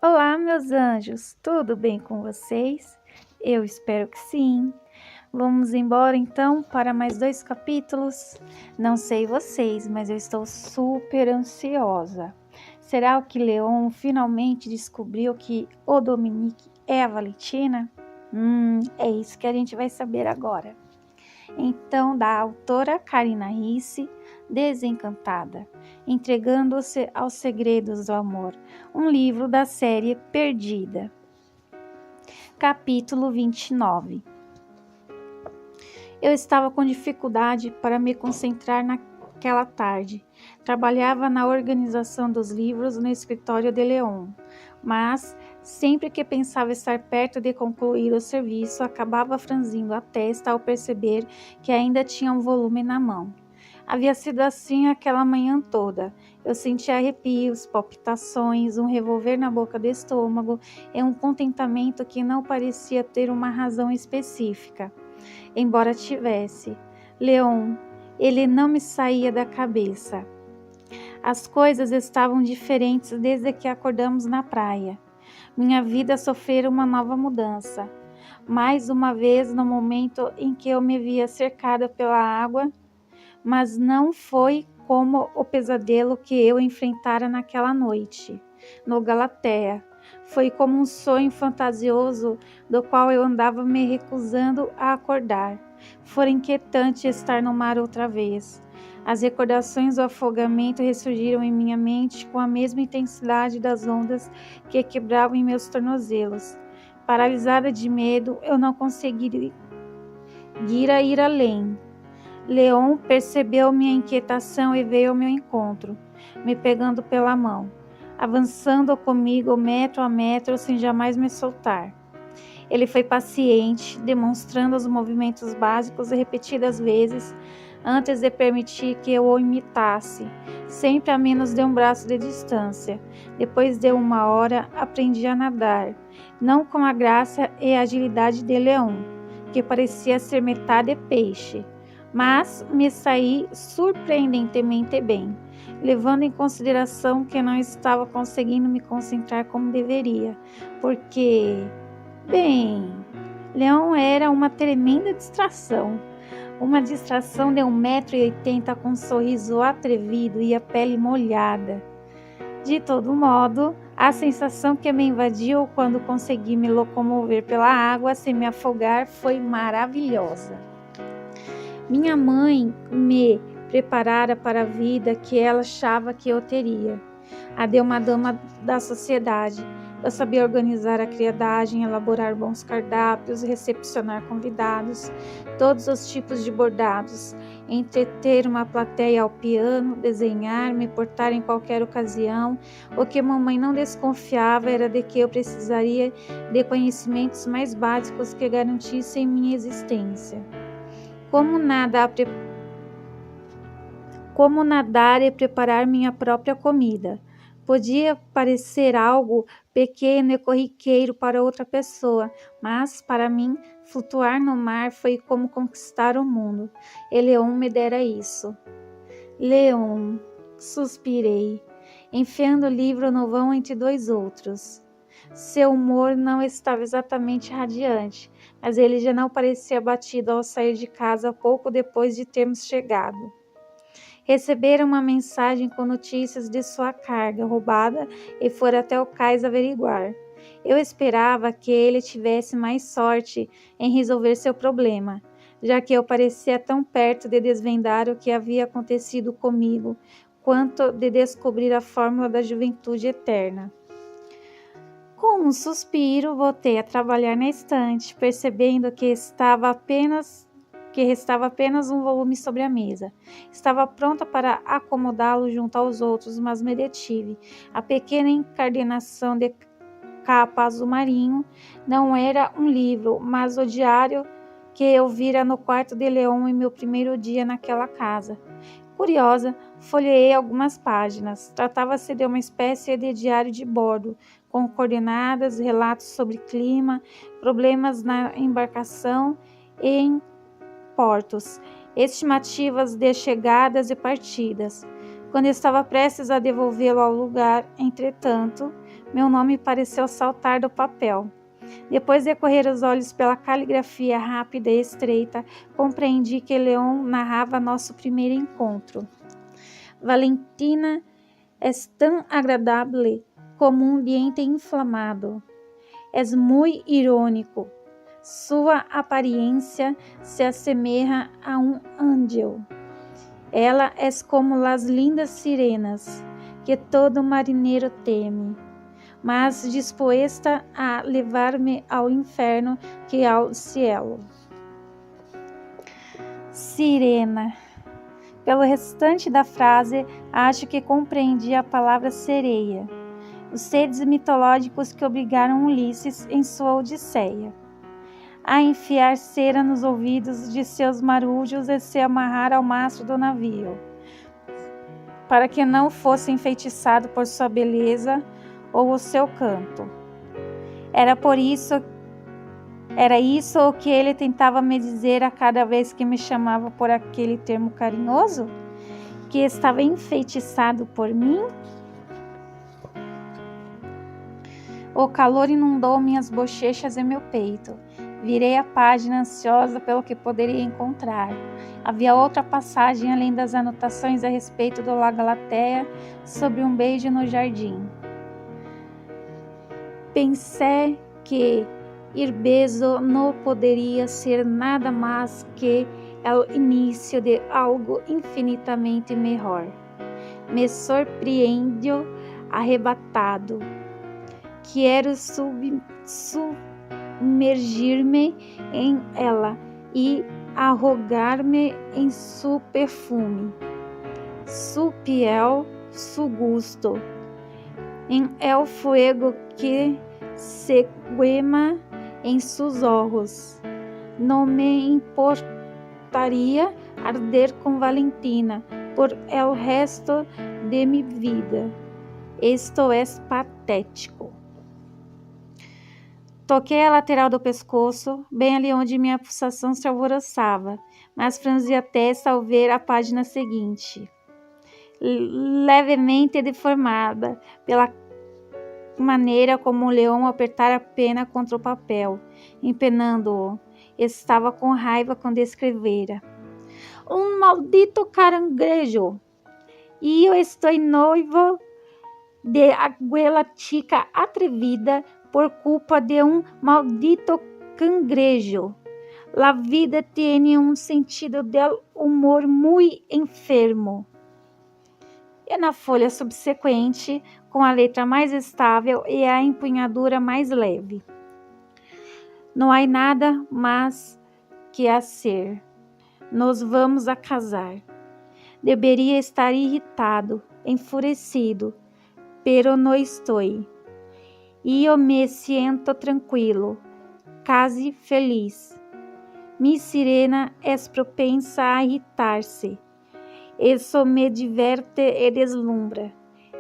Olá, meus anjos, tudo bem com vocês? Eu espero que sim. Vamos embora então para mais 2 capítulos? Não sei vocês, mas eu estou super ansiosa. Será que Leon finalmente descobriu que o Dominique é a Valentina? É isso que a gente vai saber agora. Então, da autora Karina Ricci, Desencantada, entregando-se aos segredos do amor, um livro da série Perdida. Capítulo 29. Eu estava com dificuldade para me concentrar naquela tarde. Trabalhava na organização dos livros no escritório de Leon, mas sempre que pensava estar perto de concluir o serviço, acabava franzindo a testa ao perceber que ainda tinha um volume na mão. Havia sido assim aquela manhã toda. Eu sentia arrepios, palpitações, um revolver na boca do estômago e um contentamento que não parecia ter uma razão específica. Embora tivesse. Leon, ele não me saía da cabeça. As coisas estavam diferentes desde que acordamos na praia. Minha vida sofrera uma nova mudança. Mais uma vez no momento em que eu me via cercada pela água, mas não foi como o pesadelo que eu enfrentara naquela noite, no Galatea. Foi como um sonho fantasioso do qual eu andava me recusando a acordar. Fora inquietante estar no mar outra vez. As recordações do afogamento ressurgiram em minha mente com a mesma intensidade das ondas que quebravam em meus tornozelos. Paralisada de medo, eu não conseguia ir além. Leon percebeu minha inquietação e veio ao meu encontro, me pegando pela mão, avançando comigo metro a metro sem jamais me soltar. Ele foi paciente, demonstrando os movimentos básicos repetidas vezes, antes de permitir que eu o imitasse, sempre a menos de um braço de distância. Depois de 1 hora, aprendi a nadar, não com a graça e agilidade de Leon, que parecia ser metade peixe, mas me saí surpreendentemente bem, levando em consideração que não estava conseguindo me concentrar como deveria, porque, bem, Leon era uma tremenda distração. Uma distração de 1,80 m com um sorriso atrevido e a pele molhada. De todo modo, a sensação que me invadiu quando consegui me locomover pela água sem me afogar foi maravilhosa. Minha mãe me preparara para a vida que ela achava que eu teria. A de uma dama da sociedade. Eu sabia organizar a criadagem, elaborar bons cardápios, recepcionar convidados, todos os tipos de bordados, entreter uma plateia ao piano, desenhar, me portar em qualquer ocasião. O que mamãe não desconfiava era de que eu precisaria de conhecimentos mais básicos que garantissem minha existência. Como nadar e preparar minha própria comida. Podia parecer algo pequeno e corriqueiro para outra pessoa, mas, para mim, flutuar no mar foi como conquistar o mundo. E Leon me dera isso. Leon, suspirei, enfiando o livro no vão entre 2 outros. Seu humor não estava exatamente radiante, mas ele já não parecia abatido ao sair de casa pouco depois de termos chegado. Recebera uma mensagem com notícias de sua carga roubada e fora até o cais averiguar. Eu esperava que ele tivesse mais sorte em resolver seu problema, já que eu parecia tão perto de desvendar o que havia acontecido comigo, quanto de descobrir a fórmula da juventude eterna. Com um suspiro, voltei a trabalhar na estante, percebendo que restava apenas um volume sobre a mesa. Estava pronta para acomodá-lo junto aos outros, mas me detive. A pequena encadernação de capa azul marinho não era um livro, mas o diário que eu vira no quarto de Leon em meu primeiro dia naquela casa. Curiosa, folheei algumas páginas. Tratava-se de uma espécie de diário de bordo, com coordenadas, relatos sobre clima, problemas na embarcação e em portos, estimativas de chegadas e partidas. Quando estava prestes a devolvê-lo ao lugar, entretanto, meu nome pareceu saltar do papel. Depois de correr os olhos pela caligrafia rápida e estreita, compreendi que Leon narrava nosso primeiro encontro. Valentina es tão agradável como um diente inflamado. Es muy irónico. Sua aparência se assemelha a um ángel. Ela é como las lindas sirenas que todo marinheiro teme, mas disposta a levar-me ao inferno que ao cielo. Sirena. Pelo restante da frase, acho que compreendi a palavra sereia, os seres mitológicos que obrigaram Ulisses em sua Odisseia a enfiar cera nos ouvidos de seus marujos e se amarrar ao mastro do navio, para que não fosse enfeitiçado por sua beleza ou o seu canto. Era isso o que ele tentava me dizer a cada vez que me chamava por aquele termo carinhoso? Que estava enfeitiçado por mim? O calor inundou minhas bochechas e meu peito. Virei a página ansiosa pelo que poderia encontrar. Havia outra passagem além das anotações a respeito do La Galatea sobre um beijo no jardim. Pensei que ir beso não poderia ser nada mais que o início de algo infinitamente melhor. Me surpreendeu arrebatado. Quero submergir-me em ela e arrogar-me em su perfume, su piel, su gusto, em el fuego que se quema em sus ojos. Não me importaria arder com Valentina por el resto de mi vida. Esto es patético. Toquei a lateral do pescoço, bem ali onde minha pulsação se alvoroçava, mas franzi a testa ao ver a página seguinte. Levemente deformada pela maneira como o leão apertara a pena contra o papel, empenando-o. Estava com raiva quando escrevera. Um maldito caranguejo! E eu estou noivo de aquela chica atrevida por culpa de um maldito cangrejo. La vida tiene un sentido del humor muy enfermo. E na folha subsequente, com a letra mais estável e a empunhadura mais leve. Não há nada mais que hacer. Nos vamos a casar. Deveria estar irritado, enfurecido, pero no estoy. Eu me siento tranquilo, casi feliz. Mi sirena es propensa a irritar-se. Isso me diverte e deslumbra.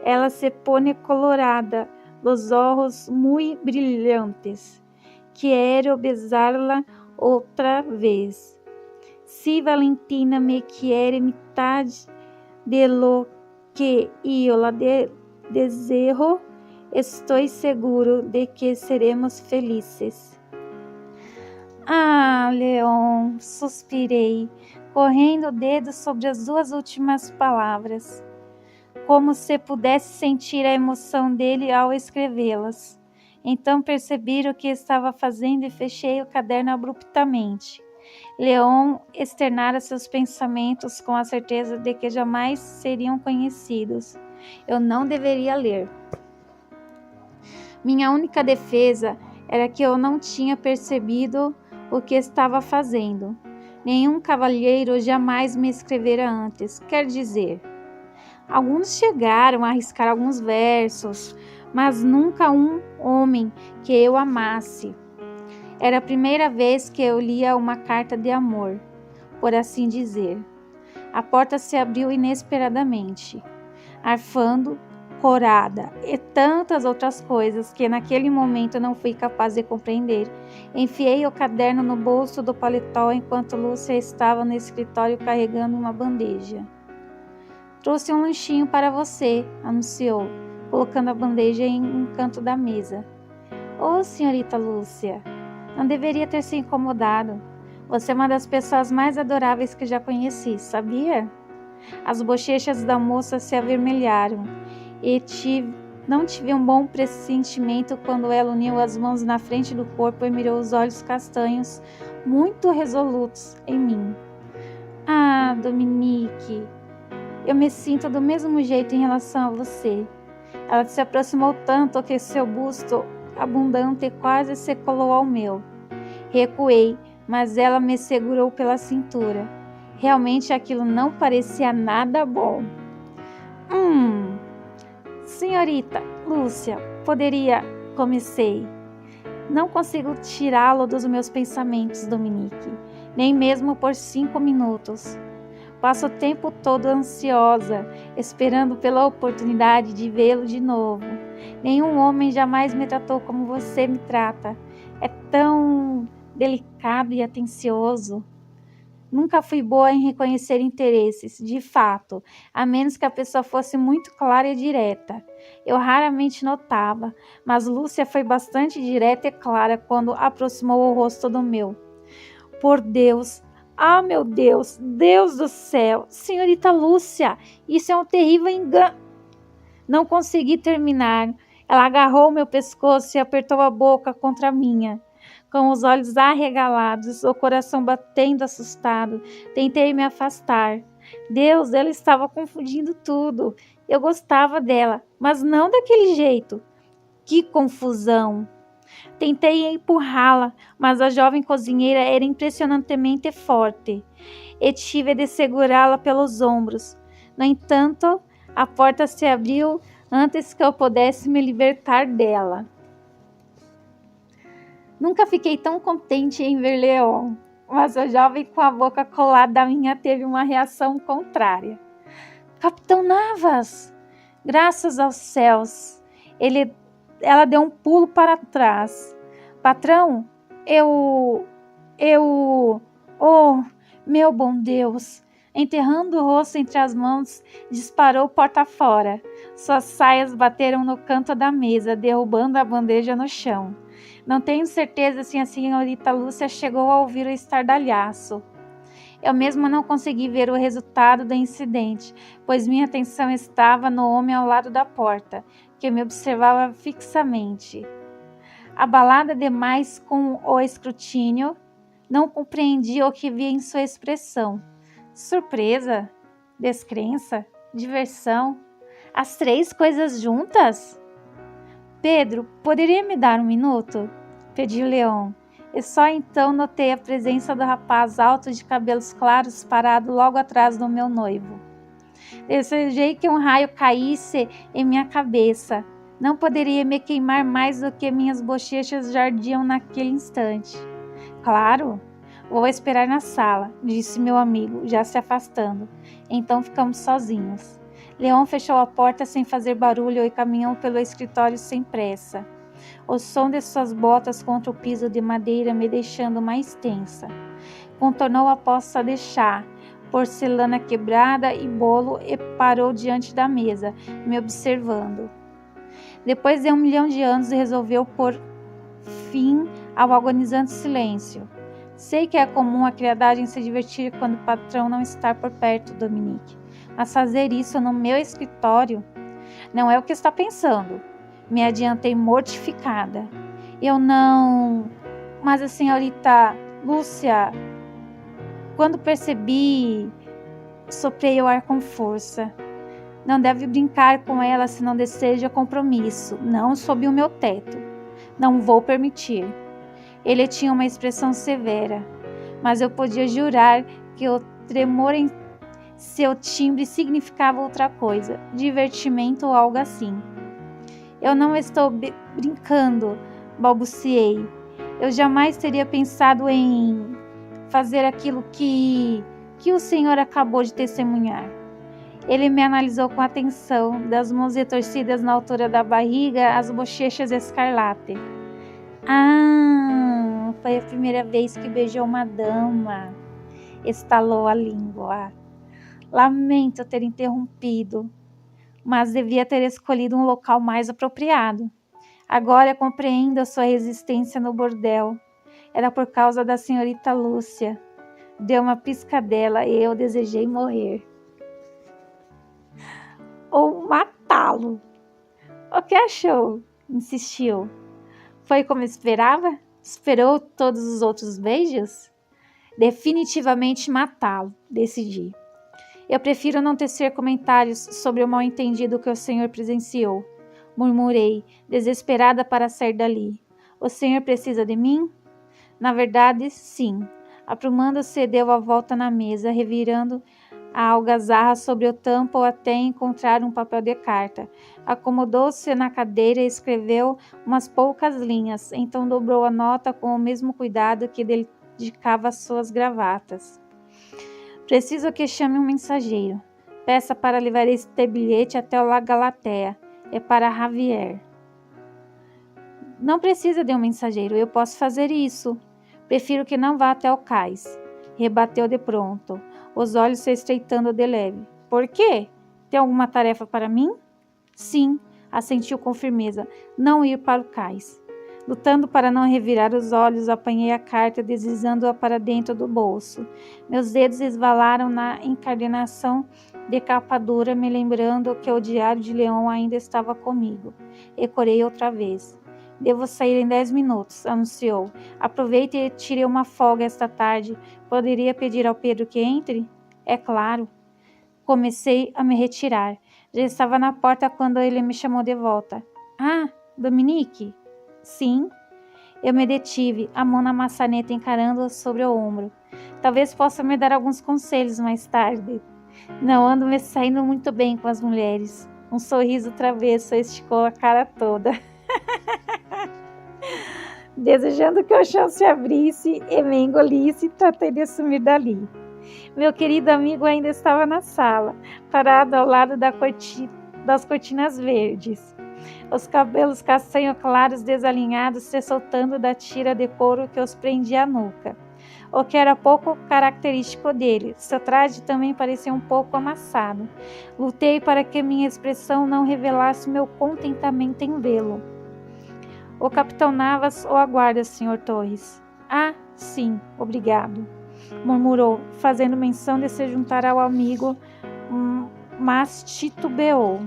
Ela se pone colorada, los ojos muy brillantes. Quiero besarla outra vez. Si Valentina me quiere mitad de lo que eu la desejo, estou seguro de que seremos felizes. Ah, Leon, suspirei, correndo o dedo sobre as duas últimas palavras, como se pudesse sentir a emoção dele ao escrevê-las. Então percebi o que estava fazendo e fechei o caderno abruptamente. Leon externara seus pensamentos com a certeza de que jamais seriam conhecidos. Eu não deveria ler. Minha única defesa era que eu não tinha percebido o que estava fazendo. Nenhum cavalheiro jamais me escrevera antes. Quer dizer, alguns chegaram a arriscar alguns versos, mas nunca um homem que eu amasse. Era a primeira vez que eu lia uma carta de amor, por assim dizer. A porta se abriu inesperadamente, arfando, corada e tantas outras coisas que naquele momento não fui capaz de compreender. Enfiei o caderno no bolso do paletó enquanto Lúcia estava no escritório carregando uma bandeja. Trouxe um lanchinho para você, anunciou, colocando a bandeja em um canto da mesa. Ô, senhorita Lúcia, não deveria ter se incomodado. Você é uma das pessoas mais adoráveis que já conheci, sabia? As bochechas da moça se avermelharam e não tive um bom pressentimento quando ela uniu as mãos na frente do corpo e mirou os olhos castanhos, muito resolutos, em mim. Ah, Dominique, eu me sinto do mesmo jeito em relação a você. Ela se aproximou tanto que seu busto abundante quase se colou ao meu. Recuei, mas ela me segurou pela cintura. Realmente aquilo não parecia nada bom. Senhorita Lúcia, poderia... Comecei. Não consigo tirá-lo dos meus pensamentos, Dominique, nem mesmo por 5 minutos. Passo o tempo todo ansiosa, esperando pela oportunidade de vê-lo de novo. Nenhum homem jamais me tratou como você me trata. É tão delicado e atencioso. Nunca fui boa em reconhecer interesses, de fato, a menos que a pessoa fosse muito clara e direta. Eu raramente notava, mas Lúcia foi bastante direta e clara quando aproximou o rosto do meu. Por Deus! Ah, meu Deus! Deus do céu! Senhorita Lúcia, isso é um terrível engano! Não consegui terminar. Ela agarrou meu pescoço e apertou a boca contra a minha. Com os olhos arregalados, o coração batendo assustado, tentei me afastar. Deus, ela estava confundindo tudo. Eu gostava dela, mas não daquele jeito. Que confusão! Tentei empurrá-la, mas a jovem cozinheira era impressionantemente forte e tive de segurá-la pelos ombros. No entanto, a porta se abriu antes que eu pudesse me libertar dela. Nunca fiquei tão contente em ver Leon, mas a jovem com a boca colada à minha teve uma reação contrária. Capitão Navas! Graças aos céus! Ela deu um pulo para trás. Patrão, oh, meu bom Deus! Enterrando o rosto entre as mãos, disparou porta fora. Suas saias bateram no canto da mesa, derrubando a bandeja no chão. Não tenho certeza se a senhorita Lúcia chegou a ouvir o estardalhaço. Eu mesma não consegui ver o resultado do incidente, pois minha atenção estava no homem ao lado da porta, que me observava fixamente. Abalada demais com o escrutínio, não compreendia o que via em sua expressão. Surpresa, descrença, diversão, as 3 coisas juntas? Pedro, poderia me dar 1 minuto? Pediu Leon, e só então notei a presença do rapaz alto de cabelos claros parado logo atrás do meu noivo. Desejei que um raio caísse em minha cabeça. Não poderia me queimar mais do que minhas bochechas já ardiam naquele instante. Claro, vou esperar na sala, disse meu amigo, já se afastando. Então ficamos sozinhos. Leon fechou a porta sem fazer barulho e caminhou pelo escritório sem pressa. O som de suas botas contra o piso de madeira me deixando mais tensa. Contornou a poça de chá, porcelana quebrada e bolo e parou diante da mesa, me observando. Depois de 1 milhão de anos, resolveu pôr fim ao agonizante silêncio. Sei que é comum a criadagem se divertir quando o patrão não está por perto, Dominique. Mas fazer isso no meu escritório não é o que está pensando. Me adiantei mortificada. Eu não... Mas a senhorita Lúcia... Quando percebi, soprei o ar com força. Não deve brincar com ela se não deseja compromisso. Não sob o meu teto. Não vou permitir. Ele tinha uma expressão severa, mas eu podia jurar que o tremor em seu timbre significava outra coisa, divertimento ou algo assim. Eu não estou brincando, balbuciei. Eu jamais teria pensado em fazer aquilo que o senhor acabou de testemunhar. Ele me analisou com atenção, das mãos retorcidas na altura da barriga, as bochechas escarlate. Ah, foi a primeira vez que beijou uma dama. Estalou a língua. Lamento ter interrompido. mas devia ter escolhido um local mais apropriado. Agora compreendo a sua resistência no bordel. Era por causa da senhorita Lúcia. Deu uma piscadela e eu desejei morrer. Ou matá-lo. O que achou? Insistiu. Foi como esperava? Esperou todos os outros beijos? Definitivamente matá-lo, decidi. Eu prefiro não tecer comentários sobre o mal-entendido que o senhor presenciou. Murmurei, desesperada para sair dali. O senhor precisa de mim? Na verdade, sim. Aprumando-se, deu a volta na mesa, revirando a algazarra sobre o tampo até encontrar um papel de carta. Acomodou-se na cadeira e escreveu umas poucas linhas, então dobrou a nota com o mesmo cuidado que dedicava às suas gravatas. Preciso que chame um mensageiro. Peça para levar este bilhete até o La Galatea. É para Javier. Não precisa de um mensageiro, eu posso fazer isso. Prefiro que não vá até o cais. Rebateu de pronto, os olhos se estreitando de leve. Por quê? Tem alguma tarefa para mim? Sim, assentiu com firmeza. Não ir para o cais. Lutando para não revirar os olhos, apanhei a carta, deslizando-a para dentro do bolso. Meus dedos esvalaram na encadernação de capa dura, me lembrando que o diário de Leão ainda estava comigo. Ecorei outra vez. Devo sair em 10 minutos, anunciou. Aproveite e tire uma folga esta tarde. Poderia pedir ao Pedro que entre? É claro. Comecei a me retirar. Já estava na porta quando ele me chamou de volta. Ah, Dominique? Sim. Eu me detive, a mão na maçaneta encarando-o sobre o ombro. Talvez possa me dar alguns conselhos mais tarde. Não ando me saindo muito bem com as mulheres. Um sorriso travesso esticou a cara toda. Desejando que o chão se abrisse e me engolisse, tratei de sumir dali. Meu querido amigo ainda estava na sala, parado ao lado das cortinas verdes. Os cabelos castanho claros desalinhados se soltando da tira de couro que os prendia à nuca. O que era pouco característico dele, seu traje também parecia um pouco amassado. Lutei para que minha expressão não revelasse meu contentamento em vê-lo. O capitão Navas o aguarda, Sr. Torres. Ah, sim, obrigado, murmurou, fazendo menção de se juntar ao amigo, mas titubeou.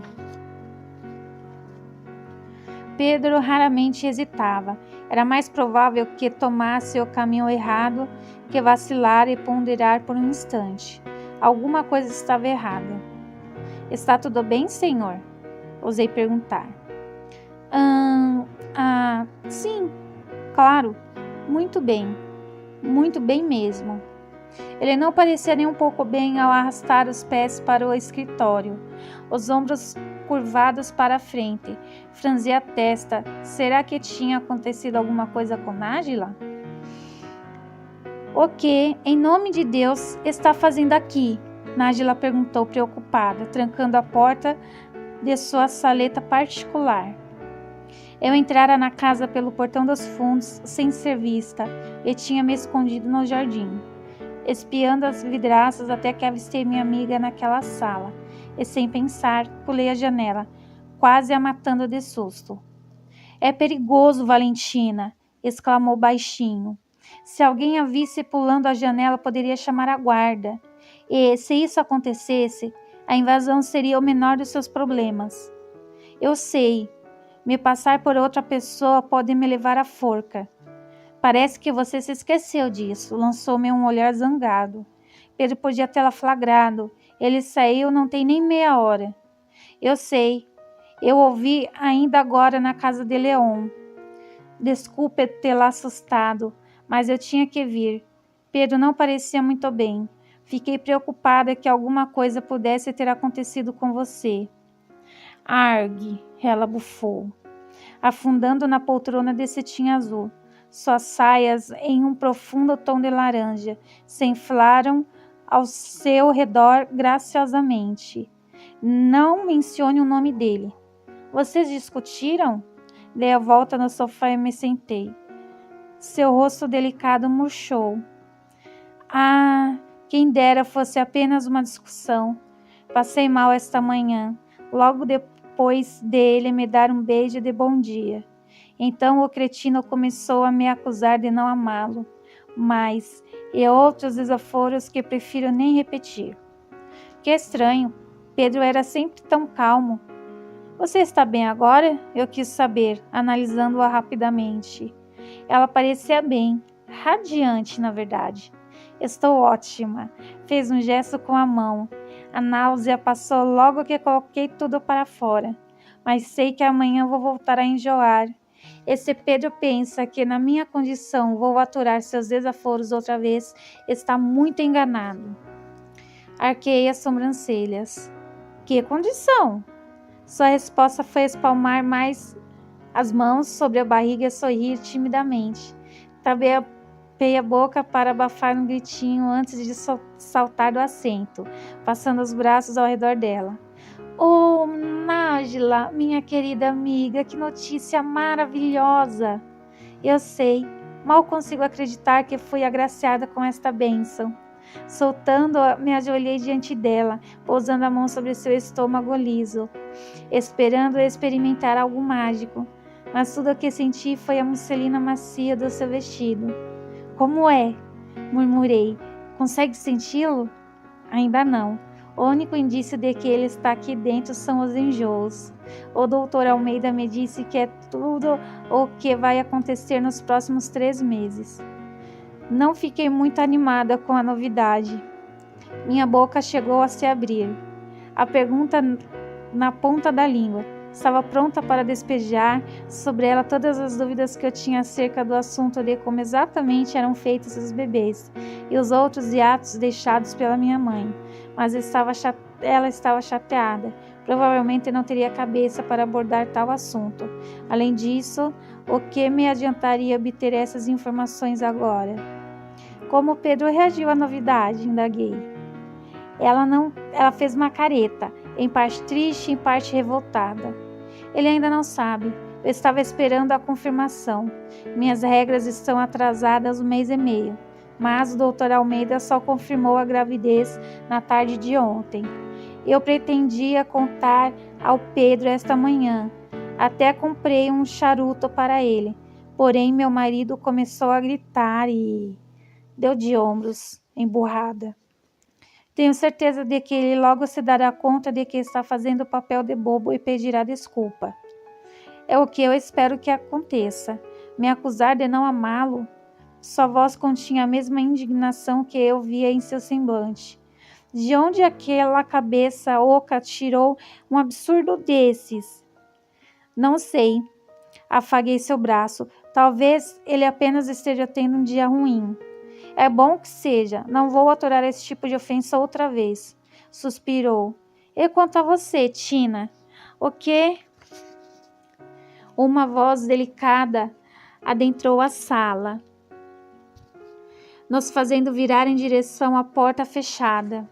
Pedro raramente hesitava. Era mais provável que tomasse o caminho errado que vacilar e ponderar por um instante. Alguma coisa estava errada. Está tudo bem, senhor? Ousei perguntar. Sim, claro, muito bem mesmo. Ele não parecia nem um pouco bem ao arrastar os pés para o escritório, os ombros curvados para a frente, franzia a testa. Será que tinha acontecido alguma coisa com Nájila? O que, em nome de Deus, está fazendo aqui? Nájila perguntou preocupada, trancando a porta de sua saleta particular. Eu entrara na casa pelo portão dos fundos, sem ser vista, e tinha me escondido no jardim, espiando as vidraças até que avistei minha amiga naquela sala, e sem pensar, pulei a janela, quase a matando de susto. É perigoso, Valentina, exclamou baixinho. Se alguém a visse pulando a janela, poderia chamar a guarda, e, se isso acontecesse, a invasão seria o menor dos seus problemas. Eu sei. Me passar por outra pessoa pode me levar à forca. Parece que você se esqueceu disso, lançou-me um olhar zangado. Pedro podia tê-la flagrado. Ele saiu não tem nem meia hora. Eu sei. Eu ouvi ainda agora na casa de Leon. Desculpe tê-la assustado, mas eu tinha que vir. Pedro não parecia muito bem. Fiquei preocupada que alguma coisa pudesse ter acontecido com você. Argue, ela bufou, afundando na poltrona de cetim azul. Suas saias, em um profundo tom de laranja, se inflaram ao seu redor graciosamente. Não mencione o nome dele. Vocês discutiram? Dei a volta no sofá e me sentei. Seu rosto delicado murchou. Ah, quem dera fosse apenas uma discussão. Passei mal esta manhã. logo depois dele me dar um beijo de bom dia. Então o cretino começou a me acusar de não amá-lo, mas e outros desaforos que prefiro nem repetir. Que estranho, Pedro era sempre tão calmo. Você está bem agora? Eu quis saber, analisando-a rapidamente. Ela parecia bem, radiante, na verdade. Estou ótima. Fez um gesto com a mão. A náusea passou logo que coloquei tudo para fora. Mas sei que amanhã vou voltar a enjoar. Esse Pedro pensa que na minha condição vou aturar seus desaforos outra vez. Está muito enganado. Arqueei as sobrancelhas. Que condição? Sua resposta foi espalmar mais as mãos sobre a barriga e sorrir timidamente. Tapei a boca para abafar um gritinho antes de saltar do assento, passando os braços ao redor dela. Oh, Nájila, minha querida amiga, que notícia maravilhosa! Eu sei, mal consigo acreditar que fui agraciada com esta bênção. Soltando-a, me ajoelhei diante dela, pousando a mão sobre seu estômago liso, esperando experimentar algo mágico. Mas tudo o que senti foi a musselina macia do seu vestido. Como é? Murmurei. Consegue senti-lo? Ainda não. O único indício de que ele está aqui dentro são os enjoos. O doutor Almeida me disse que é tudo o que vai acontecer nos próximos 3 meses. Não fiquei muito animada com a novidade. Minha boca chegou a se abrir. A pergunta na ponta da língua. Estava pronta para despejar sobre ela todas as dúvidas que eu tinha acerca do assunto de como exatamente eram feitos os bebês e os outros hiatos deixados pela minha mãe. Mas ela estava chateada. Provavelmente não teria cabeça para abordar tal assunto. Além disso, o que me adiantaria obter essas informações agora? Como Pedro reagiu à novidade? Indaguei. Ela fez uma careta, em parte triste, em parte revoltada. Ele ainda não sabe. Eu estava esperando a confirmação. Minhas regras estão atrasadas 1 mês e meio, mas o Dr. Almeida só confirmou a gravidez na tarde de ontem. Eu pretendia contar ao Pedro esta manhã. Até comprei um charuto para ele. Porém, meu marido começou a gritar e deu de ombros, emburrada. Tenho certeza de que ele logo se dará conta de que está fazendo o papel de bobo e pedirá desculpa. É o que eu espero que aconteça. Me acusar de não amá-lo? Sua voz continha a mesma indignação que eu via em seu semblante. De onde aquela cabeça oca tirou um absurdo desses? Não sei. Afaguei seu braço. Talvez ele apenas esteja tendo um dia ruim. É bom que seja. Não vou aturar esse tipo de ofensa outra vez. Suspirou. E quanto a você, Tina? O quê? Uma voz delicada adentrou a sala, nos fazendo virar em direção à porta fechada.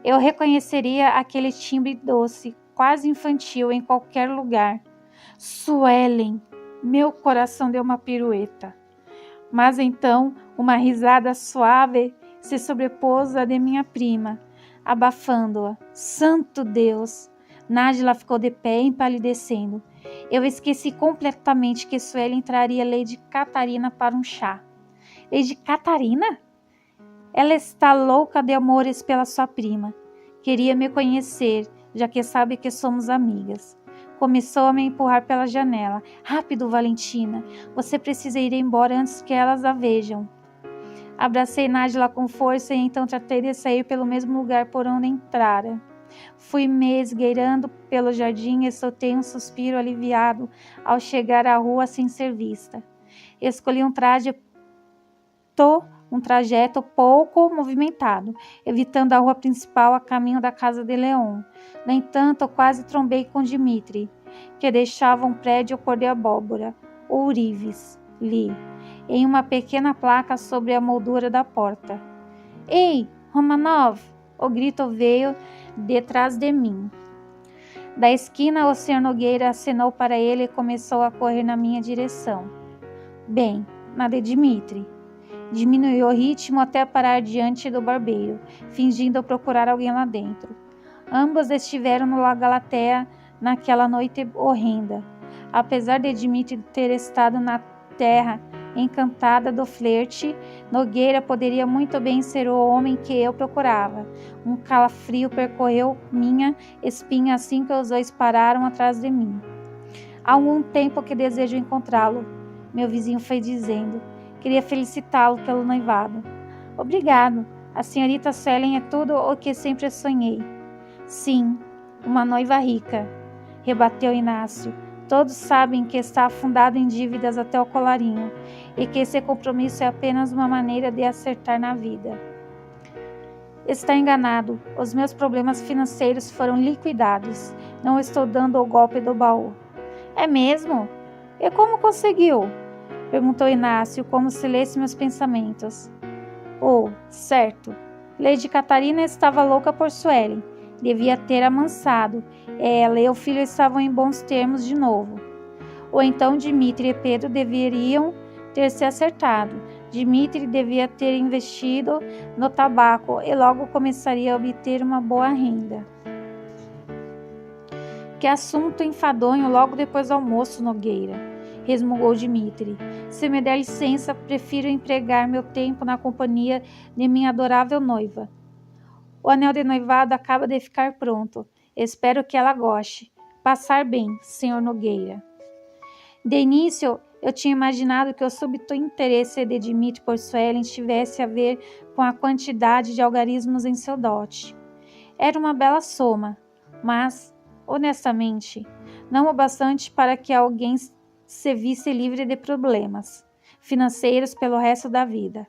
Eu reconheceria aquele timbre doce, quase infantil, em qualquer lugar. Suelen! Meu coração deu uma pirueta. Mas então uma risada suave se sobrepôs à de minha prima, abafando-a. Santo Deus! Nájila ficou de pé, empalidecendo. Eu esqueci completamente que Suelen traria Lady Catarina para um chá. Lady Catarina? Ela está louca de amores pela sua prima. Queria me conhecer, já que sabe que somos amigas. Começou a me empurrar pela janela. Rápido, Valentina. Você precisa ir embora antes que elas a vejam. Abracei Nájila com força e então tratei de sair pelo mesmo lugar por onde entrara. Fui me esgueirando pelo jardim e soltei um suspiro aliviado ao chegar à rua sem ser vista. Escolhi um trajeto pouco movimentado, evitando a rua principal a caminho da casa de Leon. No entanto, quase trombei com Dmitri, que deixava um prédio cor de abóbora, ourives, li, em uma pequena placa sobre a moldura da porta. Ei, Romanov! O grito veio detrás de mim. Da esquina, o Sr. Nogueira acenou para ele e começou a correr na minha direção. Bem, nada de Dmitri. Diminuiu o ritmo até parar diante do barbeiro, fingindo procurar alguém lá dentro. Ambos estiveram no Lago Galatea naquela noite horrenda. Apesar de Dmitri ter estado na terra encantada do flerte, Nogueira poderia muito bem ser o homem que eu procurava. Um calafrio percorreu minha espinha assim que os dois pararam atrás de mim. Há algum tempo que desejo encontrá-lo, meu vizinho foi dizendo. Queria felicitá-lo pelo noivado. Obrigado. A senhorita Suelen é tudo o que sempre sonhei. Sim, uma noiva rica, rebateu Inácio. Todos sabem que está afundado em dívidas até o colarinho e que esse compromisso é apenas uma maneira de acertar na vida. Está enganado. Os meus problemas financeiros foram liquidados. Não estou dando o golpe do baú. É mesmo? E como conseguiu? Perguntou Inácio, como se lesse meus pensamentos. Oh, certo. Lady Catarina estava louca por Suelen. Devia ter amansado. Ela e o filho estavam em bons termos de novo. Ou então Dmitri e Pedro deveriam ter se acertado. Dmitri devia ter investido no tabaco e logo começaria a obter uma boa renda. Que assunto enfadonho logo depois do almoço, Nogueira, resmungou Dmitri. Se me der licença, prefiro empregar meu tempo na companhia de minha adorável noiva. O anel de noivado acaba de ficar pronto. Espero que ela goste. Passar bem, Sr. Nogueira. De início, eu tinha imaginado que o súbito interesse de Dmitri por Suelen tivesse a ver com a quantidade de algarismos em seu dote. Era uma bela soma, mas, honestamente, não o bastante para que alguém se visse livre de problemas financeiros pelo resto da vida.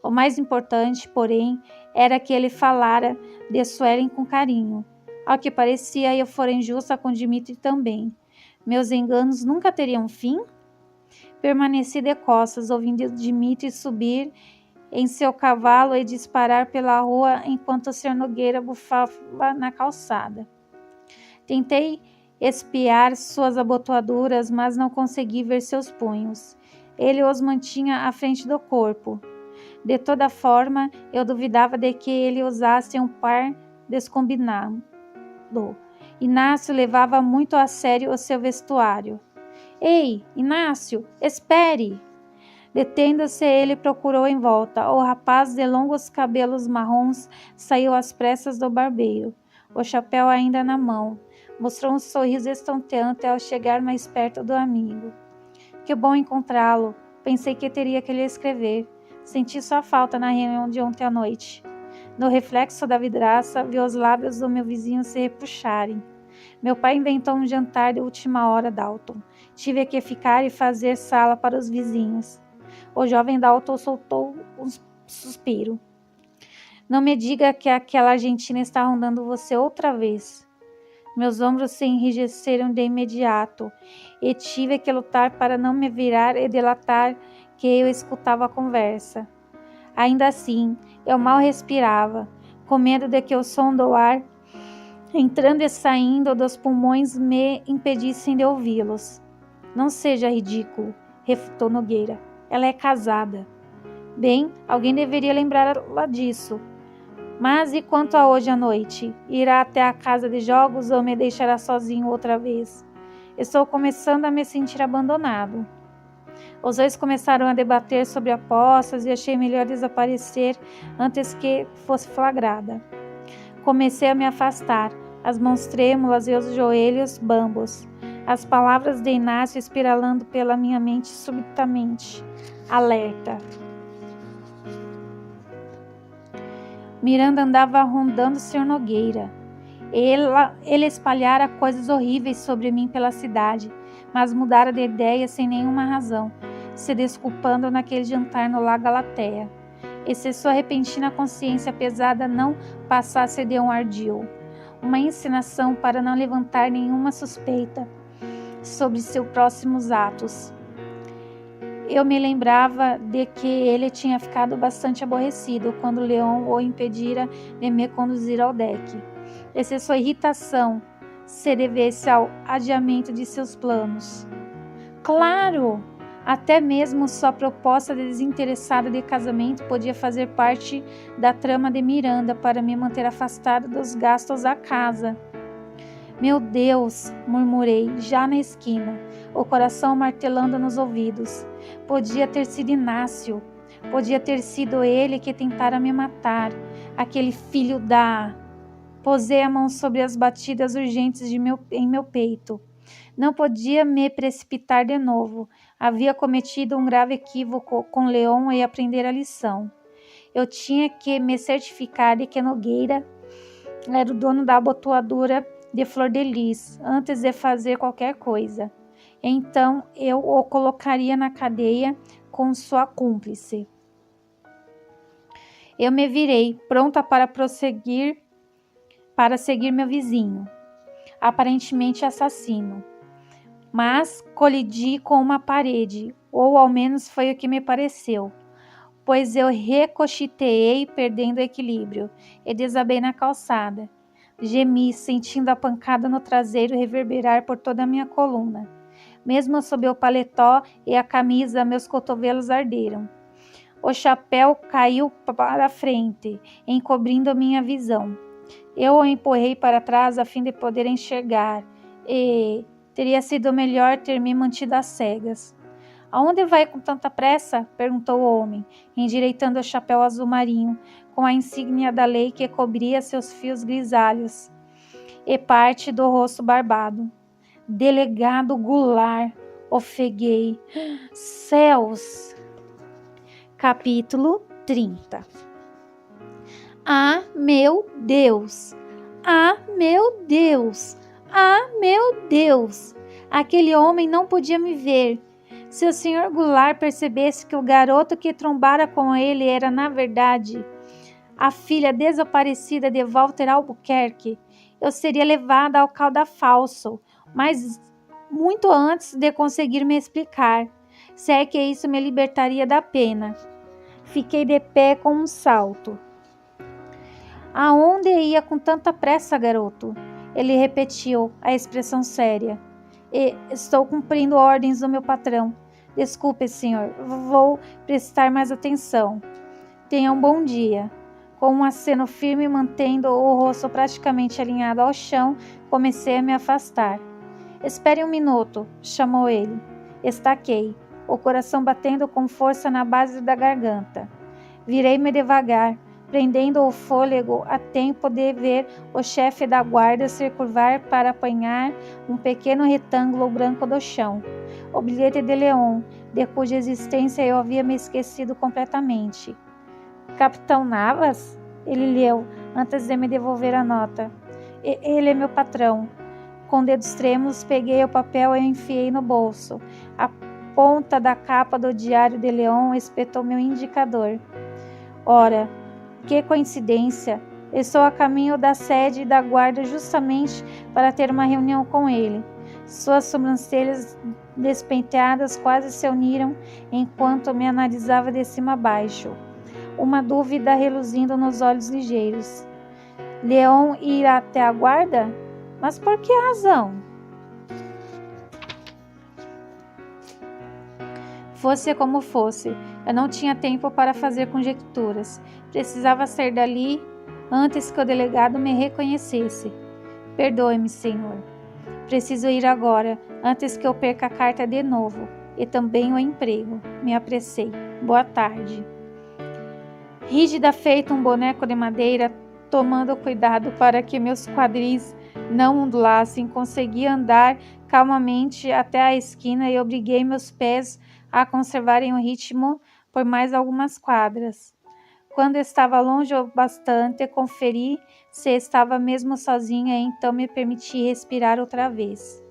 O mais importante, porém, era que ele falara de Suelen com carinho. Ao que parecia, eu fora injusta com Dmitri também. Meus enganos nunca teriam fim? Permaneci de costas, ouvindo Dmitri subir em seu cavalo e disparar pela rua enquanto o Sr. Nogueira bufava na calçada. Tentei espiar suas abotoaduras, mas não consegui ver seus punhos. Ele os mantinha à frente do corpo. De toda forma, eu duvidava de que ele usasse um par descombinado. Inácio levava muito a sério o seu vestuário. Ei, Inácio, espere! Detendo-se, ele procurou em volta. O rapaz de longos cabelos marrons saiu às pressas do barbeiro, o chapéu ainda na mão. Mostrou um sorriso estonteante ao chegar mais perto do amigo. Que bom encontrá-lo. Pensei que teria que lhe escrever. Senti sua falta na reunião de ontem à noite. No reflexo da vidraça, vi os lábios do meu vizinho se repuxarem. Meu pai inventou um jantar de última hora, Dalton. Tive que ficar e fazer sala para os vizinhos. O jovem Dalton soltou um suspiro. Não me diga que aquela argentina está rondando você outra vez. Meus ombros se enrijeceram de imediato e tive que lutar para não me virar e delatar que eu escutava a conversa. Ainda assim, eu mal respirava, com medo de que o som do ar entrando e saindo dos pulmões me impedissem de ouvi-los. Não seja ridículo, refutou Nogueira. Ela é casada. Bem, alguém deveria lembrá-la disso. Mas e quanto a hoje à noite? Irá até a casa de jogos ou me deixará sozinho outra vez? Estou começando a me sentir abandonado. Os dois começaram a debater sobre apostas e achei melhor desaparecer antes que fosse flagrada. Comecei a me afastar, as mãos trêmulas e os joelhos bambos. As palavras de Inácio espiralando pela minha mente subitamente. Alerta. Miranda andava rondando o Sr. Nogueira. Ele espalhara coisas horríveis sobre mim pela cidade, mas mudara de ideia sem nenhuma razão, se desculpando naquele jantar no Lago Galatea. E se sua repentina consciência pesada não passasse de um ardil, uma encenação para não levantar nenhuma suspeita sobre seus próximos atos. Eu me lembrava de que ele tinha ficado bastante aborrecido quando Leon o impedira de me conduzir ao deck. E se sua irritação se devesse ao adiamento de seus planos. Claro! Até mesmo sua proposta desinteressada de casamento podia fazer parte da trama de Miranda para me manter afastada dos gastos da casa. Meu Deus, murmurei, já na esquina, o coração martelando nos ouvidos. Podia ter sido Inácio. Podia ter sido ele que tentara me matar. Aquele filho da... Posei a mão sobre as batidas urgentes em meu peito. Não podia me precipitar de novo. Havia cometido um grave equívoco com Leon e aprender a lição. Eu tinha que me certificar de que Nogueira era o dono da abotoadora de Flor de Lis antes de fazer qualquer coisa. Então eu o colocaria na cadeia com sua cúmplice. Eu me virei, pronta para seguir meu vizinho, aparentemente assassino. Mas colidi com uma parede, ou ao menos foi o que me pareceu, pois eu ricocheteei perdendo o equilíbrio e desabei na calçada. Gemi, sentindo a pancada no traseiro reverberar por toda a minha coluna. Mesmo sob o paletó e a camisa, meus cotovelos arderam. O chapéu caiu para a frente, encobrindo minha visão. Eu o empurrei para trás a fim de poder enxergar, e teria sido melhor ter me mantido às cegas. Aonde vai com tanta pressa? Perguntou o homem, endireitando o chapéu azul marinho, com a insígnia da lei que cobria seus fios grisalhos e parte do rosto barbado. Delegado Goulart, ofeguei. Céus! Capítulo 30. Ah, meu Deus! Ah, meu Deus! Ah, meu Deus! Aquele homem não podia me ver. Se o Sr. Goulart percebesse que o garoto que trombara com ele era, na verdade, a filha desaparecida de Walter Albuquerque, eu seria levada ao calda-falso, mas muito antes de conseguir me explicar, se é que isso me libertaria da pena. Fiquei de pé com um salto. Aonde ia com tanta pressa, garoto? Ele repetiu, a expressão séria. Estou cumprindo ordens do meu patrão. Desculpe, senhor. Vou prestar mais atenção. Tenha um bom dia. Com um aceno firme, mantendo o rosto praticamente alinhado ao chão, comecei a me afastar. Espere um minuto, chamou ele. Estaquei, o coração batendo com força na base da garganta. Virei-me devagar, prendendo o fôlego a tempo de ver o chefe da guarda se curvar para apanhar um pequeno retângulo branco do chão. O bilhete de Leon, de cuja existência eu havia me esquecido completamente. Capitão Navas? Ele leu, antes de me devolver a nota. Ele é meu patrão. Com dedos trêmulos, peguei o papel e o enfiei no bolso. A ponta da capa do diário de Leon espetou meu indicador. Ora, que coincidência! Estou a caminho da sede da guarda justamente para ter uma reunião com ele. Suas sobrancelhas despenteadas quase se uniram enquanto me analisava de cima a baixo. Uma dúvida reluzindo nos olhos ligeiros. Leon irá até a guarda? Mas por que razão? Fosse como fosse, eu não tinha tempo para fazer conjecturas. Precisava sair dali antes que o delegado me reconhecesse. Perdoe-me, senhor. Preciso ir agora, antes que eu perca a carta de novo. E também o emprego. Me apressei. Boa tarde. Rígida feito um boneco de madeira, tomando cuidado para que meus quadris não ondulassem, consegui andar calmamente até a esquina e obriguei meus pés a conservarem o ritmo por mais algumas quadras. Quando estava longe o bastante, conferi se estava mesmo sozinha e então me permiti respirar outra vez.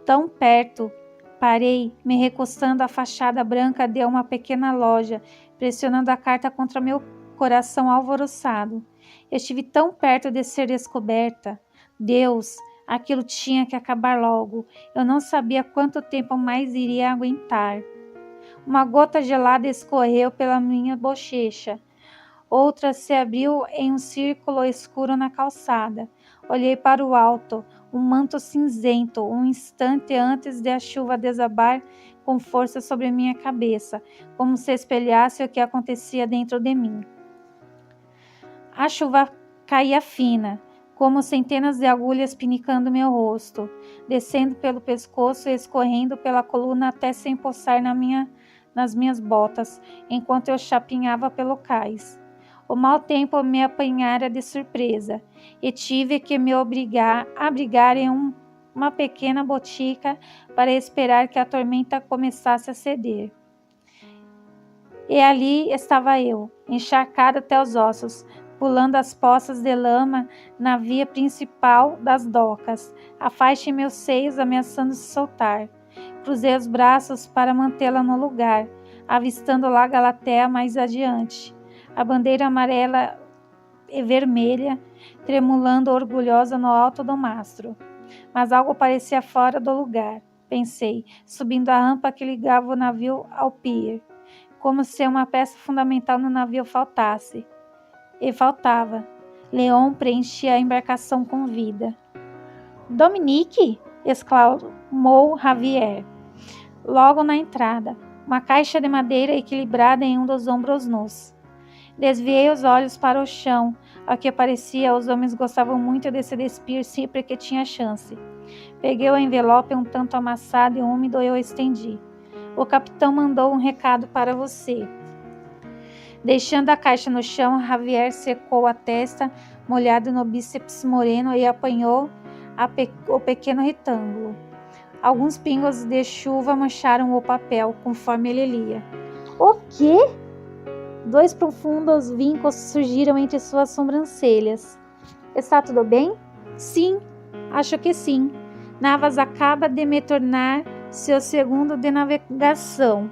Tão perto, parei, me recostando à fachada branca de uma pequena loja, pressionando a carta contra meu coração alvoroçado. Estive tão perto de ser descoberta. Deus, aquilo tinha que acabar logo. Eu não sabia quanto tempo mais iria aguentar. Uma gota gelada escorreu pela minha bochecha. Outra se abriu em um círculo escuro na calçada. Olhei para o alto, um manto cinzento, um instante antes de a chuva desabar com força sobre minha cabeça, como se espelhasse o que acontecia dentro de mim. A chuva caía fina, como centenas de agulhas pinicando meu rosto, descendo pelo pescoço e escorrendo pela coluna até se empoçar nas minhas botas, enquanto eu chapinhava pelo cais. O mau tempo me apanhara de surpresa, e tive que me abrigar em uma pequena botica para esperar que a tormenta começasse a ceder. E ali estava eu, encharcada até os ossos, pulando as poças de lama na via principal das docas, a faixa em meus seios ameaçando se soltar. Cruzei os braços para mantê-la no lugar, avistando lá Galatea mais adiante, a bandeira amarela e vermelha, tremulando orgulhosa no alto do mastro. Mas algo parecia fora do lugar, pensei, subindo a rampa que ligava o navio ao pier, como se uma peça fundamental no navio faltasse. E faltava. Leon preenchia a embarcação com vida. Dominique! Exclamou Javier, logo na entrada, uma caixa de madeira equilibrada em um dos ombros nus. Desviei os olhos para o chão. Ao que parecia, os homens gostavam muito de se despir sempre que tinha chance. Peguei o envelope um tanto amassado e úmido e o estendi. O capitão mandou um recado para você. Deixando a caixa no chão, Javier secou a testa, molhada no bíceps moreno, e apanhou o pequeno retângulo. Alguns pingos de chuva mancharam o papel, conforme ele lia. O quê? 2 profundos vincos surgiram entre suas sobrancelhas. Está tudo bem? Sim, acho que sim. Navas acaba de me tornar seu segundo de navegação.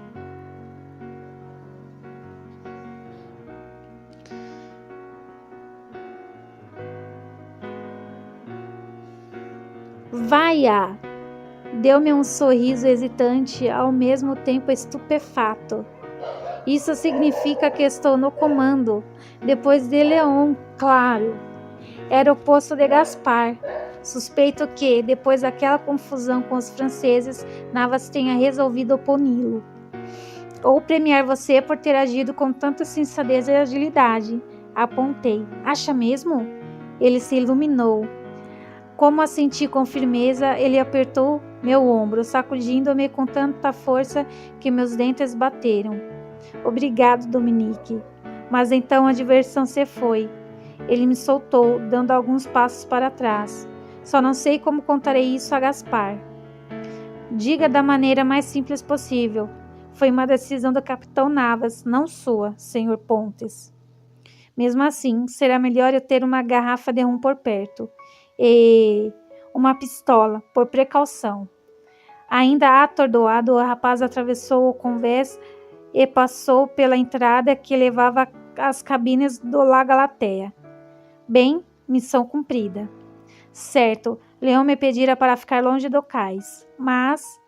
Vaia! Deu-me um sorriso hesitante, ao mesmo tempo estupefato. Isso significa que estou no comando, depois de Leon, claro. Era o posto de Gaspar. Suspeito que, depois daquela confusão com os franceses, Navas tenha resolvido puni-lo. Ou premiar você por ter agido com tanta sensatez e agilidade. Apontei. Acha mesmo? Ele se iluminou. Como assenti com firmeza, ele apertou meu ombro, sacudindo-me com tanta força que meus dentes bateram. Obrigado, Dominique. Mas então a diversão se foi. Ele me soltou, dando alguns passos para trás. Só não sei como contarei isso a Gaspar. Diga da maneira mais simples possível. Foi uma decisão do capitão Navas, não sua, Sr. Pontes. Mesmo assim, será melhor eu ter uma garrafa de rum por perto. E uma pistola, por precaução. Ainda atordoado, o rapaz atravessou o convés e passou pela entrada que levava às cabines do La Galatea. Bem, missão cumprida. Certo, Leon me pedira para ficar longe do cais, mas,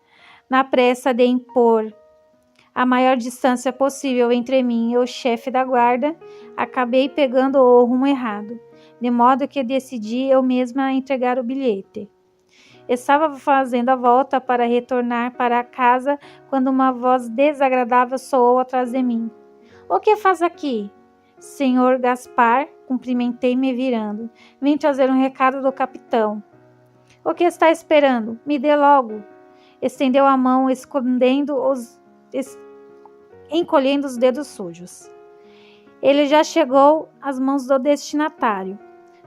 na pressa de impor a maior distância possível entre mim e o chefe da guarda, acabei pegando o rumo errado, de modo que decidi eu mesma entregar o bilhete. Estava fazendo a volta para retornar para a casa quando uma voz desagradável soou atrás de mim. — O que faz aqui? — Senhor Gaspar, cumprimentei me virando. — Vim trazer um recado do capitão. — O que está esperando? Me dê logo. Estendeu a mão, encolhendo os dedos sujos. Ele já chegou às mãos do destinatário.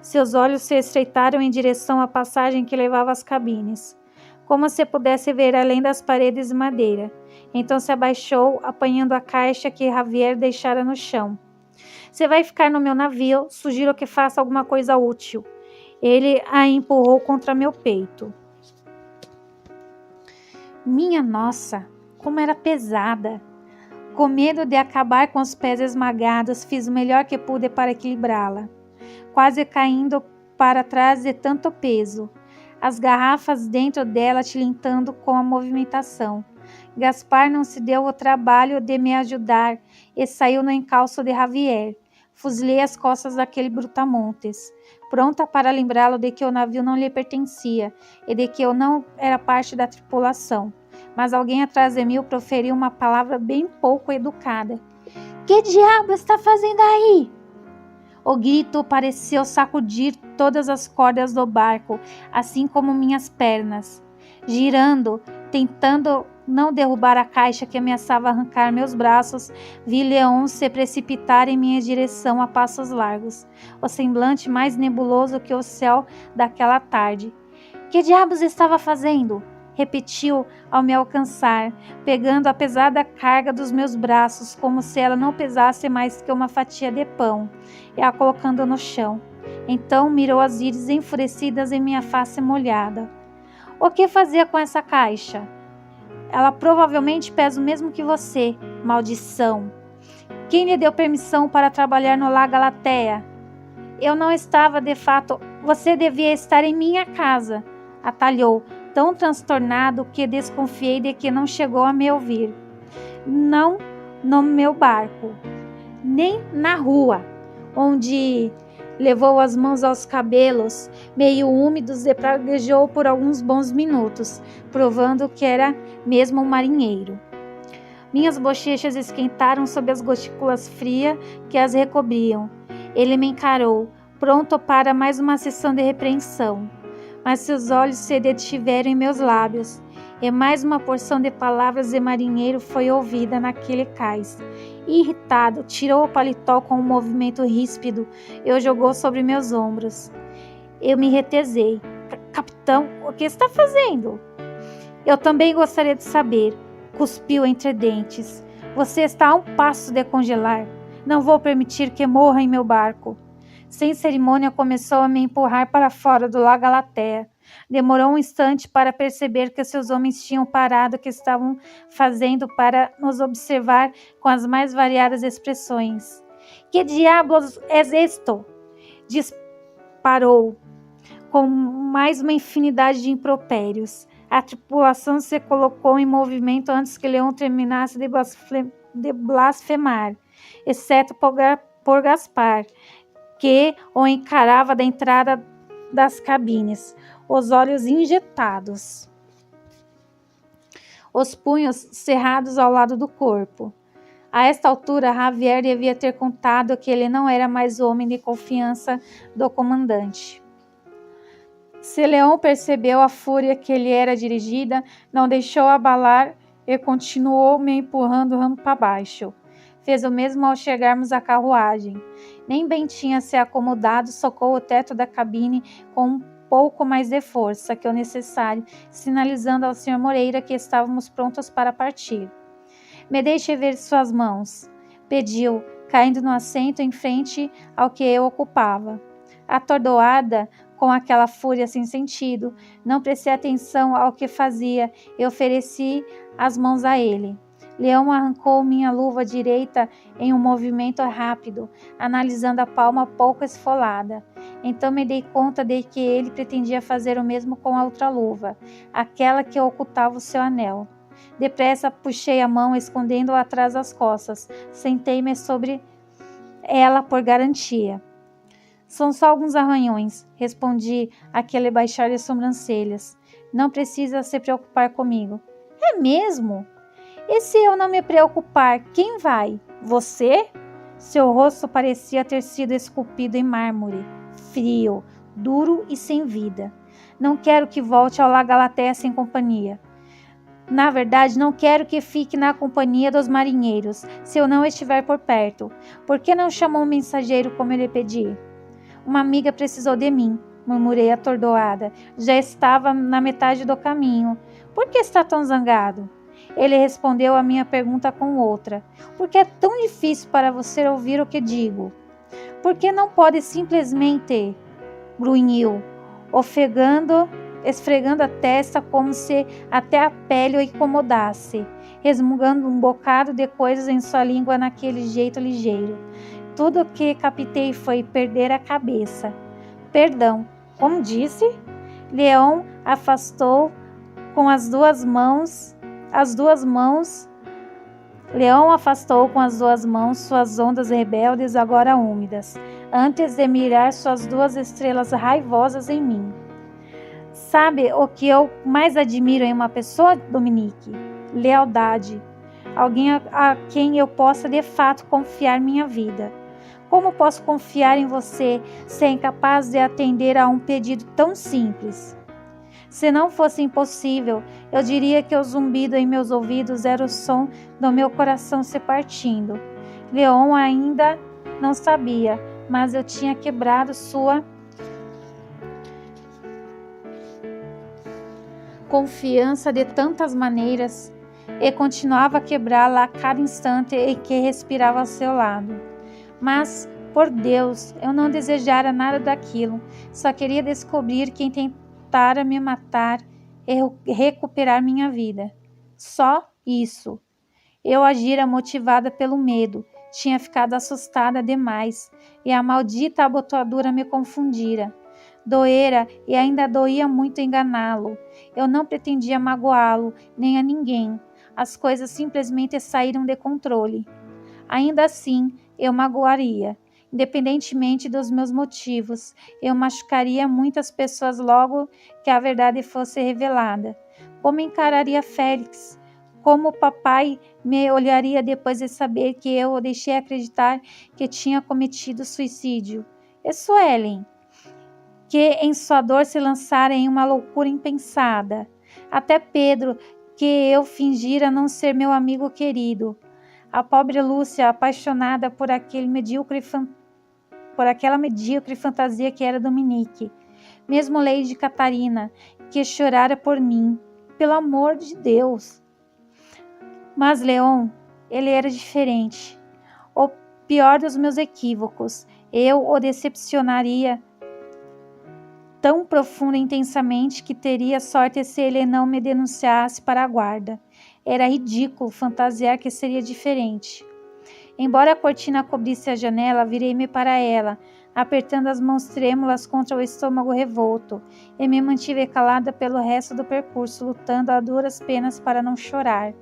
Seus olhos se estreitaram em direção à passagem que levava às cabines, como se pudesse ver além das paredes de madeira. Então se abaixou, apanhando a caixa que Javier deixara no chão. — Você vai ficar no meu navio, sugiro que faça alguma coisa útil. Ele a empurrou contra meu peito. Minha nossa, como era pesada! Com medo de acabar com os pés esmagados, fiz o melhor que pude para equilibrá-la, quase caindo para trás de tanto peso, as garrafas dentro dela tilintando com a movimentação. Gaspar não se deu o trabalho de me ajudar e saiu no encalço de Javier. Fuzilei as costas daquele brutamontes, pronta para lembrá-lo de que o navio não lhe pertencia e de que eu não era parte da tripulação. mas alguém atrás de mim proferiu uma palavra bem pouco educada. Que diabo está fazendo aí? O grito pareceu sacudir todas as cordas do barco, assim como minhas pernas. Girando, tentando não derrubar a caixa que ameaçava arrancar meus braços, vi Leon se precipitar em minha direção a passos largos, o semblante mais nebuloso que o céu daquela tarde. Que diabos estava fazendo? Repetiu ao me alcançar, pegando a pesada carga dos meus braços, como se ela não pesasse mais que uma fatia de pão, e a colocando no chão. Então mirou as íris enfurecidas em minha face molhada. O que fazia com essa caixa? Ela provavelmente pesa o mesmo que você, maldição. Quem lhe deu permissão para trabalhar no La Galatea? Eu não estava, de fato. Você devia estar em minha casa, atalhou, tão transtornado que desconfiei de que não chegou a me ouvir. Não no meu barco, nem na rua, onde levou as mãos aos cabelos, meio úmidos, e praguejou por alguns bons minutos, provando que era mesmo um marinheiro. Minhas bochechas esquentaram sob as gotículas frias que as recobriam. Ele me encarou, pronto para mais uma sessão de repreensão. Mas seus olhos se detiveram em meus lábios, e mais uma porção de palavras de marinheiro foi ouvida naquele cais. Irritado, tirou o paletó com um movimento ríspido e o jogou sobre meus ombros. Eu me retesei. Capitão, o que está fazendo? Eu também gostaria de saber, cuspiu entre dentes. Você está a um passo de congelar. Não vou permitir que morra em meu barco. Sem cerimônia, começou a me empurrar para fora do La Galatea. Demorou um instante para perceber que seus homens tinham parado o que estavam fazendo para nos observar com as mais variadas expressões. Que diabos é isto? Disparou com mais uma infinidade de impropérios. A tripulação se colocou em movimento antes que Leon terminasse de blasfemar, exceto por Gaspar, que o encarava da entrada das cabines, os olhos injetados, os punhos cerrados ao lado do corpo. A esta altura, Javier devia ter contado que ele não era mais o homem de confiança do comandante. Se Leon percebeu a fúria que lhe era dirigida, não deixou abalar e continuou me empurrando rampa abaixo. Fez o mesmo ao chegarmos à carruagem. Nem bem tinha se acomodado, socou o teto da cabine com um pouco mais de força que o necessário, sinalizando ao Sr. Moreira que estávamos prontos para partir. Me deixe ver suas mãos, pediu, caindo no assento em frente ao que eu ocupava. Atordoada com aquela fúria sem sentido, não prestei atenção ao que fazia e ofereci as mãos a ele. Leão arrancou minha luva direita em um movimento rápido, analisando a palma pouco esfolada. Então me dei conta de que ele pretendia fazer o mesmo com a outra luva, aquela que ocultava o seu anel. Depressa puxei a mão, escondendo-a atrás das costas. Sentei-me sobre ela por garantia. São só alguns arranhões, respondi àquele baixar de sobrancelhas. Não precisa se preocupar comigo. É mesmo? E se eu não me preocupar, quem vai? Você? Seu rosto parecia ter sido esculpido em mármore, frio, duro e sem vida. Não quero que volte ao La Galatea sem companhia. Na verdade, não quero que fique na companhia dos marinheiros, se eu não estiver por perto. Por que não chamou um mensageiro como ele pedi? Uma amiga precisou de mim, murmurei atordoada. Já estava na metade do caminho. Por que está tão zangado? Ele respondeu a minha pergunta com outra. Por que é tão difícil para você ouvir o que digo? Por que não pode simplesmente... grunhiu, esfregando a testa como se até a pele o incomodasse, resmungando um bocado de coisas em sua língua naquele jeito ligeiro. Tudo o que captei foi perder a cabeça. Perdão, como disse? Leon afastou com as duas mãos suas ondas rebeldes agora úmidas, antes de mirar suas duas estrelas raivosas em mim. Sabe o que eu mais admiro em uma pessoa, Dominique? Lealdade. Alguém a quem eu possa de fato confiar minha vida. Como posso confiar em você se é incapaz de atender a um pedido tão simples? Se não fosse impossível, eu diria que o zumbido em meus ouvidos era o som do meu coração se partindo. Leon ainda não sabia, mas eu tinha quebrado sua confiança de tantas maneiras e continuava a quebrá-la a cada instante em que respirava ao seu lado. Mas, por Deus, eu não desejara nada daquilo, só queria descobrir quem tentara me matar e recuperar minha vida. Só isso. Eu agira motivada pelo medo, tinha ficado assustada demais e a maldita abotoadura me confundira. Doera e ainda doía muito enganá-lo. Eu não pretendia magoá-lo, nem a ninguém. As coisas simplesmente saíram de controle. Ainda assim, eu magoaria. Independentemente dos meus motivos, eu machucaria muitas pessoas logo que a verdade fosse revelada. Como encararia Félix? Como o papai me olharia depois de saber que eu o deixei acreditar que tinha cometido suicídio? E Suelen, que em sua dor se lançara em uma loucura impensada. Até Pedro, que eu fingira não ser meu amigo querido. A pobre Lúcia, apaixonada por aquela medíocre fantasia que era Dominique. Mesmo Lady Catarina, que chorara por mim. Pelo amor de Deus! Mas Leon, ele era diferente. O pior dos meus equívocos. Eu o decepcionaria tão profunda e intensamente que teria sorte se ele não me denunciasse para a guarda. Era ridículo fantasiar que seria diferente. Embora a cortina cobrisse a janela, virei-me para ela, apertando as mãos trêmulas contra o estômago revolto, e me mantive calada pelo resto do percurso, lutando a duras penas para não chorar.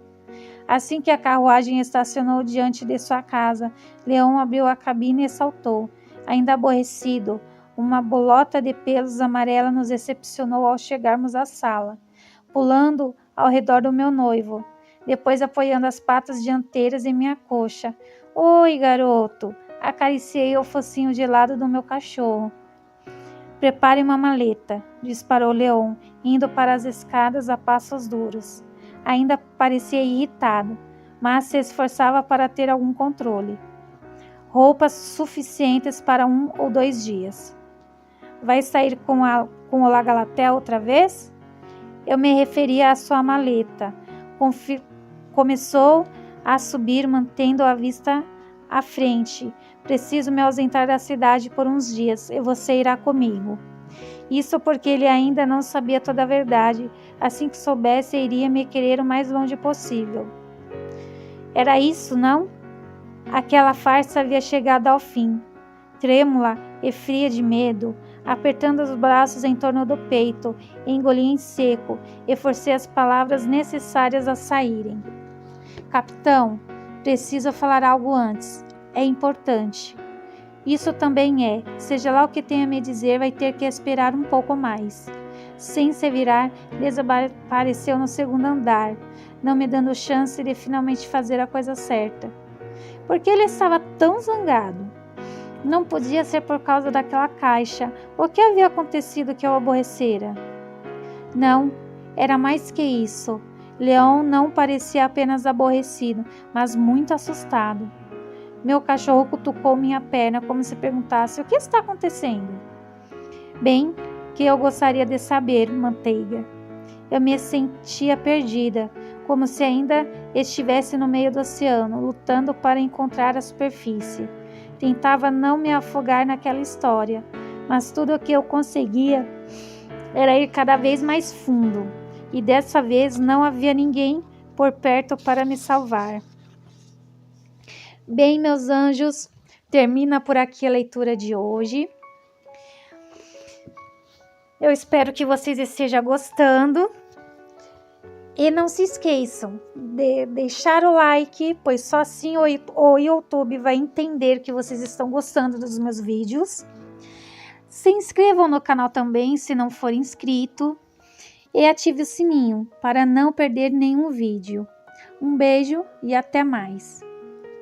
Assim que a carruagem estacionou diante de sua casa, Leon abriu a cabine e saltou. Ainda aborrecido, uma bolota de pelos amarela nos recepcionou ao chegarmos à sala, pulando ao redor do meu noivo, depois apoiando as patas dianteiras em minha coxa. Oi, garoto! Acariciei o focinho gelado do meu cachorro. Prepare uma maleta, disparou Leon, indo para as escadas a passos duros. Ainda parecia irritado, mas se esforçava para ter algum controle. Roupas suficientes para 1 ou 2 dias. Vai sair com o Lagalatel outra vez? Eu me referia à sua maleta. Começou a subir, mantendo a vista à frente. Preciso me ausentar da cidade por uns dias e você irá comigo. Isso porque ele ainda não sabia toda a verdade. Assim que soubesse, iria me querer o mais longe possível. Era isso, não? Aquela farsa havia chegado ao fim. Trêmula e fria de medo, apertando os braços em torno do peito, engoli em seco e forcei as palavras necessárias a saírem. Capitão, preciso falar algo antes. É importante. Isso também é. Seja lá o que tenha a me dizer, vai ter que esperar um pouco mais. Sem se virar, desapareceu no segundo andar, não me dando chance de finalmente fazer a coisa certa. Por que ele estava tão zangado? Não podia ser por causa daquela caixa. O que havia acontecido que eu aborrecera? Não, era mais que isso. Leon não parecia apenas aborrecido, mas muito assustado. Meu cachorro cutucou minha perna como se perguntasse: o que está acontecendo? Bem, que eu gostaria de saber, Manteiga. Eu me sentia perdida, como se ainda estivesse no meio do oceano, lutando para encontrar a superfície. Tentava não me afogar naquela história, mas tudo o que eu conseguia era ir cada vez mais fundo, e dessa vez não havia ninguém por perto para me salvar. Bem, meus anjos, termina por aqui a leitura de hoje. Eu espero que vocês estejam gostando. E não se esqueçam de deixar o like, pois só assim o YouTube vai entender que vocês estão gostando dos meus vídeos. Se inscrevam no canal também, se não for inscrito. e ative o sininho para não perder nenhum vídeo. Um beijo e até mais!